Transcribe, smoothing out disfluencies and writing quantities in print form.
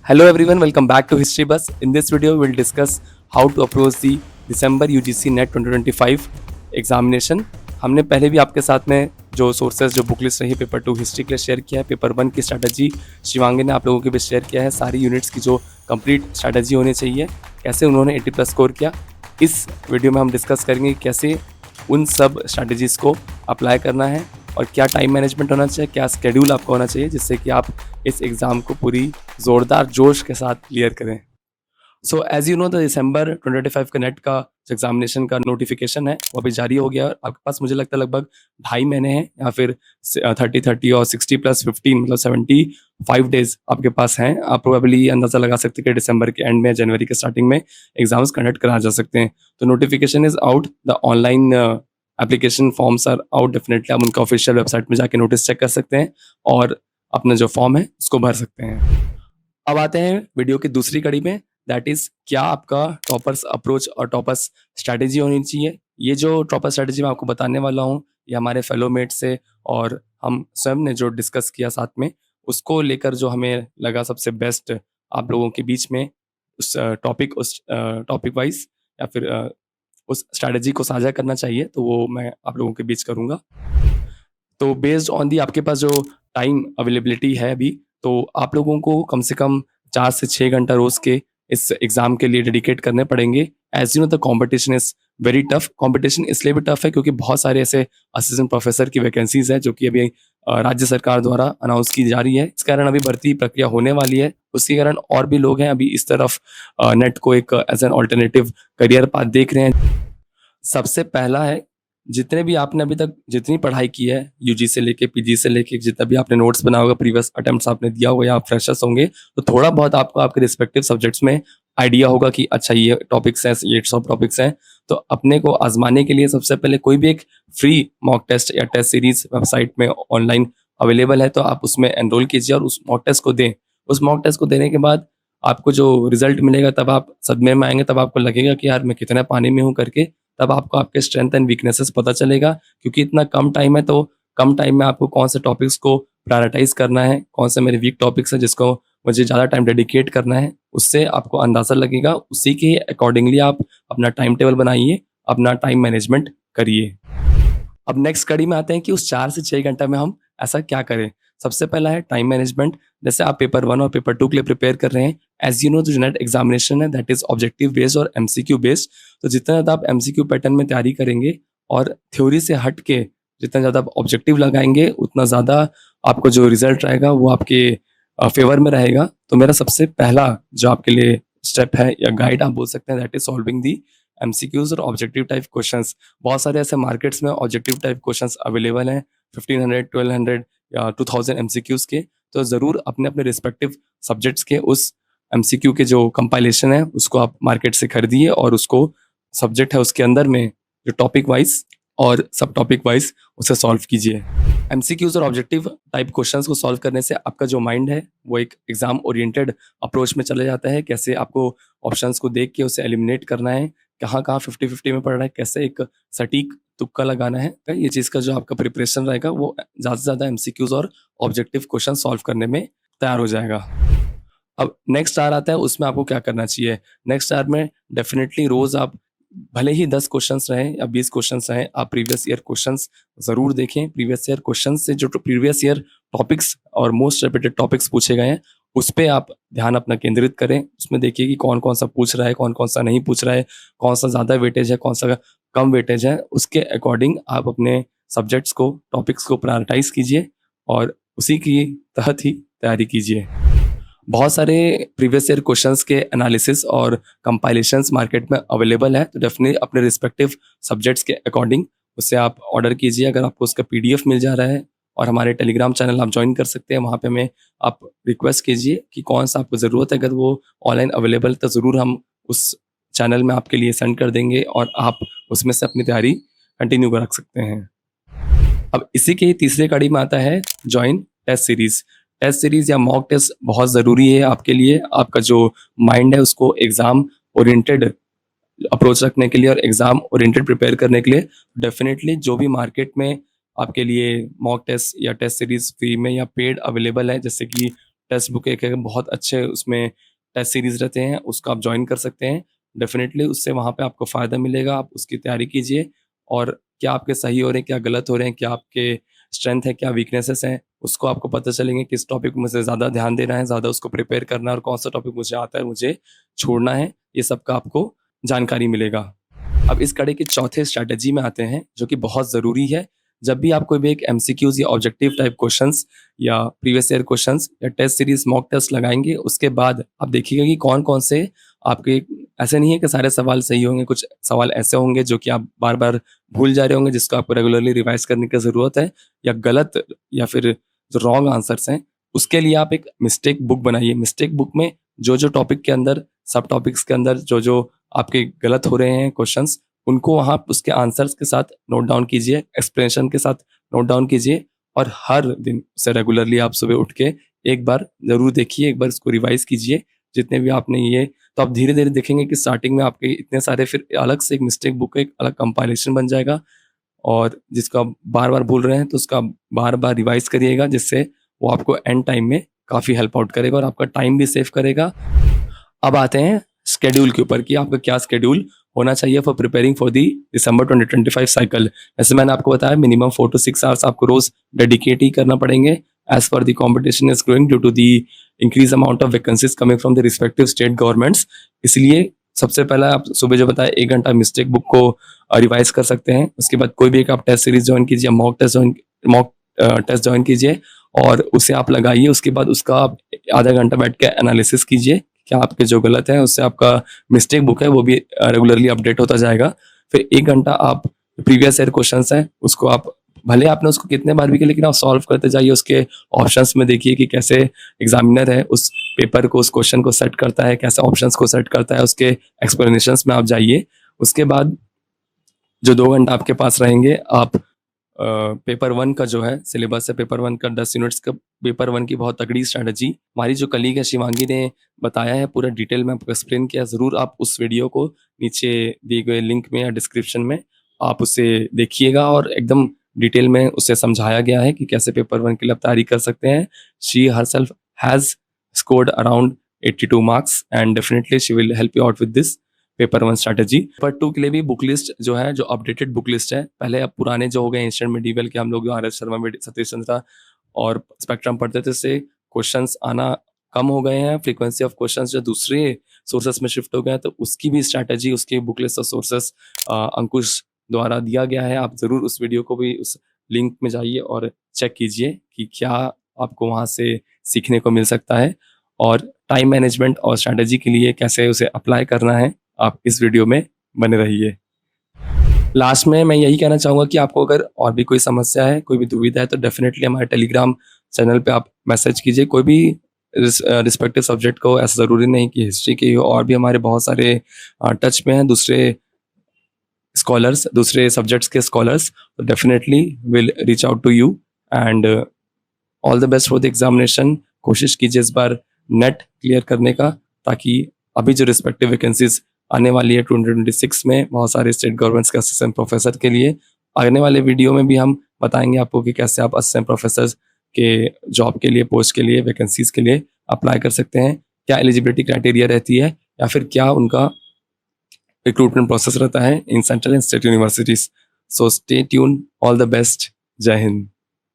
Hello everyone, welcome back to History Bus. In this video, we'll discuss how to approach the December UGC NET 2025 examination. हमने पहले भी आपके साथ में जो सोर्सेज जो बुक लिस्ट रही पेपर 2 हिस्ट्री के लिए शेयर किया है, पेपर 1 की स्ट्रैटेजी शिवांगी ने आप लोगों के बीच शेयर किया है, सारी यूनिट्स की जो कंप्लीट स्ट्रैटेजी होनी चाहिए, कैसे उन्होंने 80+ स्कोर किया। इस वीडियो में हम डिस्कस करेंगे कैसे उन सब स्ट्रैटेजीज़ को अप्लाई करना है और क्या टाइम मैनेजमेंट होना चाहिए, क्या स्केड्यूल आपका होना चाहिए जिससे कि आप इस एग्ज़ाम को पूरी ज़ोरदार जोश के साथ क्लियर करें। So as you know the दिसंबर 2025 का नेट का जो एग्जामिनेशन का नोटिफिकेशन है वो अभी जारी हो गया और आपके पास मुझे लगता है लगभग 2.5 महीने हैं या फिर 30 और 60+15 मतलब 75 डेज आपके पास हैं। आप प्रोबेबली अंदाज़ा लगा सकते हैं कि दिसंबर के एंड में जनवरी के स्टार्टिंग में एग्जाम्स कंडक्ट करा जा सकते हैं। तो notification is out, the online application forms are out. Definitely आप उनका ऑफिशियल वेबसाइट में जाके नोटिस चेक कर सकते हैं और अपना जो फॉर्म है उसको भर सकते हैं। अब आते हैं वीडियो की दूसरी कड़ी में, दैट इज़ क्या आपका टॉपर्स अप्रोच और टॉपर्स स्ट्रैटेजी होनी चाहिए। ये जो टॉपर स्ट्रैटेजी मैं आपको बताने वाला हूँ ये हमारे फेलो मेट से और हम स्वयं ने जो डिस्कस किया साथ में, उसको लेकर जो हमें लगा सबसे बेस्ट आप लोगों के बीच में उस टॉपिक वाइज या फिर उस स्ट्रैटेजी को साझा करना चाहिए, तो वो मैं आप लोगों के बीच करूँगा। तो बेस्ड ऑन दी आपके पास जो टाइम अवेलेबिलिटी है अभी, तो आप लोगों को कम से कम 4 से 6 घंटा रोज़ के इस एग्ज़ाम के लिए डेडिकेट करने पड़ेंगे। As you know the competition is very tough. Competition इसलिए भी टफ है क्योंकि बहुत सारे ऐसे असिस्टेंट प्रोफेसर की वैकेंसीज़ हैं जो कि अभी राज्य सरकार द्वारा अनाउंस की जा रही है। इस कारण अभी भर्ती प्रक्रिया होने वाली है। उसी कारण और भी लोग हैं अभी इस तरफ नेट को एक as an alternative career path देख रहे हैं। सबसे पहला है, जितने भी आपने अभी तक जितनी पढ़ाई की है यूजी से लेके पीजी से लेके, जितना भी आपने नोट्स बना होगा, प्रीवियस अटेम्प्ट्स आपने दिया होगा या आप फ्रेशर्स होंगे, तो थोड़ा बहुत आपको आपके रिस्पेक्टिव सब्जेक्ट्स में आइडिया होगा कि अच्छा ये टॉपिक्स हैं, ये सब टॉपिक्स हैं। तो अपने को आजमाने के लिए सबसे पहले कोई भी एक फ्री मॉक टेस्ट या टेस्ट सीरीज वेबसाइट में ऑनलाइन अवेलेबल है, तो आप उसमें एनरोल कीजिए और उस मॉक टेस्ट को दें। उस मॉक टेस्ट को देने के बाद आपको जो रिजल्ट मिलेगा तब आप सदमे में आएंगे, तब आपको लगेगा कि यार मैं कितना पानी में हूँ करके। तब आपको आपके स्ट्रेंथ एंड वीकनेसेस पता चलेगा, क्योंकि इतना कम टाइम है तो कम टाइम में आपको कौन से टॉपिक्स को प्रायोरिटाइज करना है, कौन से मेरे वीक टॉपिक्स हैं जिसको मुझे ज़्यादा टाइम डेडिकेट करना है, उससे आपको अंदाज़ा लगेगा। उसी के अकॉर्डिंगली आप अपना टाइम टेबल बनाइए, अपना टाइम मैनेजमेंट करिए। अब नेक्स्ट कड़ी में आते हैं कि उस 4 से 6 घंटा में हम ऐसा क्या करें। सबसे पहला है टाइम मैनेजमेंट। जैसे आप पेपर 1 और पेपर 2 के लिए प्रिपेयर कर रहे हैं, एज़ यू नो जो नेट एग्जामिनेशन है दैट इज़ ऑब्जेक्टिव बेस्ड और एमसीक्यू बेस्ड। तो जितना ज़्यादा आप एमसीक्यू पैटर्न में तैयारी करेंगे और थ्योरी से हट के जितना ज़्यादा आप ऑब्जेक्टिव लगाएंगे, उतना ज़्यादा आपको जो रिजल्ट रहेगा वो आपके फेवर में रहेगा। तो मेरा सबसे पहला जो आपके लिए स्टेप है या गाइड आप बोल सकते हैं, that is solving the MCQs और ऑब्जेक्टिव टाइप क्वेश्चंस। बहुत सारे ऐसे मार्केट्स में ऑब्जेक्टिव टाइप क्वेश्चंस अवेलेबल हैं, 1500, 1200 या 2000 एमसीक्यूज के। तो ज़रूर अपने अपने रिस्पेक्टिव सब्जेक्ट्स के उस एमसीक्यू के जो कंपाइलेशन है उसको आप मार्केट से खरीदिए और उसको सब्जेक्ट है उसके अंदर में जो टॉपिक वाइज और सब टॉपिक वाइज उसे सॉल्व कीजिए। एमसीक्यूज और ऑब्जेक्टिव टाइप क्वेश्चंस को सॉल्व करने से आपका जो माइंड है वो एक एग्जाम ओरिएंटेड अप्रोच में चले जाता है। कैसे आपको ऑप्शंस को देख के उसे एलिमिनेट करना है, कहाँ कहाँ 50-50 में पड़ रहा है, कैसे एक सटीक तुक्का लगाना है। ये चीज़ का जो आपका प्रिपरेशन रहेगा वो ज़्यादा से ज़्यादा एमसीक्यूज और ऑब्जेक्टिव क्वेश्चन सॉल्व करने में तैयार हो जाएगा। अब नेक्स्ट आर आता है, उसमें आपको क्या करना चाहिए। नेक्स्ट आर में डेफिनेटली रोज़ आप भले ही 10 क्वेश्चंस रहें या 20 क्वेश्चंस रहें, आप प्रीवियस ईयर क्वेश्चंस ज़रूर देखें। प्रीवियस ईयर क्वेश्चंस से जो प्रीवियस ईयर टॉपिक्स और मोस्ट रिपीटेड टॉपिक्स पूछे गए हैं उस पे आप ध्यान अपना केंद्रित करें। उसमें देखिए कि कौन कौन सा पूछ रहा है, कौन कौन सा नहीं पूछ रहा है, कौन सा ज़्यादा वेटेज है, कौन सा कम वेटेज है। उसके अकॉर्डिंग आप अपने सब्जेक्ट्स को, टॉपिक्स को प्रायोरिटाइज कीजिए और उसी की तहत ही तैयारी कीजिए। बहुत सारे प्रीवियस ईयर क्वेश्चंस के एनालिसिस और कंपाइलेशंस मार्केट में अवेलेबल है, तो डेफिनेटली अपने रिस्पेक्टिव सब्जेक्ट्स के अकॉर्डिंग उसे आप ऑर्डर कीजिए। अगर आपको उसका पीडीएफ मिल जा रहा है और हमारे टेलीग्राम चैनल आप ज्वाइन कर सकते हैं, वहाँ पे मैं आप रिक्वेस्ट कीजिए कि कौन सा आपको ज़रूरत है। अगर वो ऑनलाइन अवेलेबल तो ज़रूर हम उस चैनल में आपके लिए सेंड कर देंगे और आप उसमें से अपनी तैयारी कंटिन्यू कर रख सकते हैं। अब इसी के तीसरे कड़ी में आता है join test series. Test series या मॉक टेस्ट बहुत ज़रूरी है आपके लिए। आपका जो माइंड है उसको एग्ज़ाम ओरिएंटेड अप्रोच रखने के लिए और एग्ज़ाम ओरिएंटेड प्रिपेयर करने के लिए डेफिनेटली जो भी मार्केट में आपके लिए मॉक टेस्ट या टेस्ट सीरीज़ फ्री में या पेड अवेलेबल है, जैसे कि टेस्ट बुक एक है, बहुत अच्छे उसमें टेस्ट सीरीज़ रहते हैं, उसको आप जॉइन कर सकते हैं। डेफ़िनेटली उससे वहाँ पे आपको फ़ायदा मिलेगा, आप उसकी तैयारी कीजिए और क्या आपके सही हो रहे हैं, क्या गलत हो रहे हैं, क्या आपके स्ट्रेंथ है, क्या वीकनेसेस हैं, उसको आपको पता चलेंगे किस टॉपिक में मुझे ज़्यादा ध्यान देना है, ज़्यादा उसको प्रिपेयर करना है और कौन-सा टॉपिक मुझे आता है, मुझे छोड़ना है, ये सब का आपको जानकारी मिलेगा। अब इस कड़ी के चौथे स्ट्रैटेजी में आते हैं, जो कि बहुत ज़रूरी है। जब भी आप कोई भी एक एमसीक्यूज़ या ऑब्जेक्टिव टाइप क्वेश्चंस या प्रीवियस ईयर क्वेश्चंस या टेस्ट सीरीज़ मॉक टेस्ट लगाएँगे, उसके बाद आप देखिएगा कि कौन-कौन से आपके, ऐसे नहीं है कि सारे सवाल सही होंगे, कुछ सवाल ऐसे होंगे जो कि आप बार-बार भूल जा रहे होंगे, जिसको आपको रेगुलरली रिवाइज़ करने की ज़रूरत है, या गलत या फिर जो रॉन्ग आंसर्स हैं, उसके लिए आप एक मिस्टेक बुक बनाइए। मिस्टेक बुक में जो-जो टॉपिक के अंदर, सब टॉपिक्स के अंदर जो-जो आपके गलत हो रहे हैं क्वेश्चंस, उनको वहाँ उसके आंसर्स के साथ नोट डाउन कीजिए, एक्सप्लेनेशन के साथ नोट डाउन कीजिए और हर दिन उसे रेगुलरली आप सुबह उठ के एक बार ज़रूर देखिए, एक बार इसको रिवाइज़ कीजिए, जितने भी आपने ये, तो आप धीरे-धीरे देखेंगे कि स्टार्टिंग में आपके इतने सारे, फिर अलग से एक मिस्टेक बुक का एक अलग कंपाइलेशन बन जाएगा और जिसको आप बार-बार भूल रहे हैं, तो उसका बार-बार रिवाइज़ करिएगा, जिससे वो आपको एंड टाइम में काफ़ी हेल्प आउट करेगा और आपका टाइम भी सेव करेगा। अब आते हैं शेड्यूल के ऊपर कि आपका क्या शेड्यूल होना चाहिए for preparing for the December 2025 cycle. जैसे मैंने आपको बताया, मिनिमम 4 to 6 आवर्स आपको रोज डेडिकेट ही करना पड़ेंगे, as per the competition is growing due to the increase amount of vacancies coming from the respective state governments. इसलिए सबसे पहला आप सुबह जो बताया 1 घंटा मिस्टेक बुक को रिवाइज कर सकते हैं। उसके बाद कोई भी एक आप टेस्ट सीरीज ज्वाइन कीजिए, मॉक टेस्ट ज्वाइन कीजिए और उसे आप लगाइए। उसके बाद उसका आप आधा घंटा बैठ के एनालिसिस कीजिए, क्या आपके जो गलत है उससे आपका मिस्टेक बुक है वो भी रेगुलरली अपडेट होता जाएगा। फिर 1 घंटा आप प्रीवियस ईयर क्वेश्चंस हैं उसको आप, भले आपने उसको कितने बार भी किया, लेकिन आप सॉल्व करते जाइए। उसके ऑप्शंस में देखिए कि कैसे एग्जामिनर है उस पेपर को, उस क्वेश्चन को सेट करता है, कैसे ऑप्शंस को सेट करता है, उसके एक्सप्लेनेशंस में आप जाइए। उसके बाद जो 2 घंटा आपके पास रहेंगे, आप पेपर 1 का जो है सिलेबस है, पेपर 1 का 10 यूनिट्स का, पेपर 1 की बहुत तगड़ी स्ट्रैटेजी हमारी जो कलीग है शिवांगी ने बताया है, पूरा डिटेल में आपको एक्सप्लेन किया। ज़रूर आप उस वीडियो को नीचे दिए गए लिंक में या डिस्क्रिप्शन में आप उसे देखिएगा और एकदम डिटेल में उसे समझाया गया है कि कैसे पेपर 1 के लिए आप तैयारी कर सकते हैं। She herself has scored around 82 marks and definitely she will help you out with this paper 1 strategy. Paper 2 के लिए भी बुक लिस्ट जो है, जो अपडेटेड बुक लिस्ट है, पहले अब पुराने जो हो गए एंशिएंट मिडीवल के, हम लोग आर.एस. शर्मा, सतीश चंद्रा और स्पेक्ट्रम पढ़ते थे, इससे क्वेश्चंस आना कम हो गए हैं। फ्रीक्वेंसी ऑफ क्वेश्चंस जो दूसरे सोर्सेस में शिफ्ट हो गए हैं, तो उसकी भी स्ट्रैटेजी, उसकी बुक लिस्ट और सोर्सेस अंकुश द्वारा दिया गया है। आप ज़रूर उस वीडियो को भी, उस लिंक में जाइए और चेक कीजिए कि क्या आपको वहाँ से सीखने को मिल सकता है और टाइम मैनेजमेंट और स्ट्रैटेजी के लिए कैसे उसे अप्लाई करना है। आप इस वीडियो में बने रहिए। लास्ट में मैं यही कहना चाहूँगा कि आपको अगर और भी कोई समस्या है, कोई भी दुविधा है, तो डेफिनेटली हमारे टेलीग्राम चैनल पे आप मैसेज कीजिए। कोई भी रिस्पेक्टिव सब्जेक्ट को, ऐसा ज़रूरी नहीं कि हिस्ट्री की हो, और भी हमारे बहुत सारे टच में हैं दूसरे स्कॉलर्स, दूसरे सब्जेक्ट्स के स्कॉलर्स, तो definitely will reach out to you and all the best for the examination. कोशिश कीजिए इस बार नेट क्लियर करने का, ताकि अभी जो रिस्पेक्टिव वैकेंसीज आने वाली है 2026 में, बहुत सारे स्टेट गवर्नमेंट्स के असिस्टेंट प्रोफेसर के लिए, आने वाले वीडियो में भी हम बताएंगे आपको कि कैसे आप असिस्टेंट प्रोफेसर के जॉब के लिए, पोस्ट के लिए, वैकेंसीज के लिए अप्लाई कर सकते हैं, क्या एलिजिबिलिटी क्राइटेरिया रहती है या फिर क्या उनका रिक्रूटमेंट प्रोसेस रहता है in central and state universities. So stay tune, all the best, जय हिंद।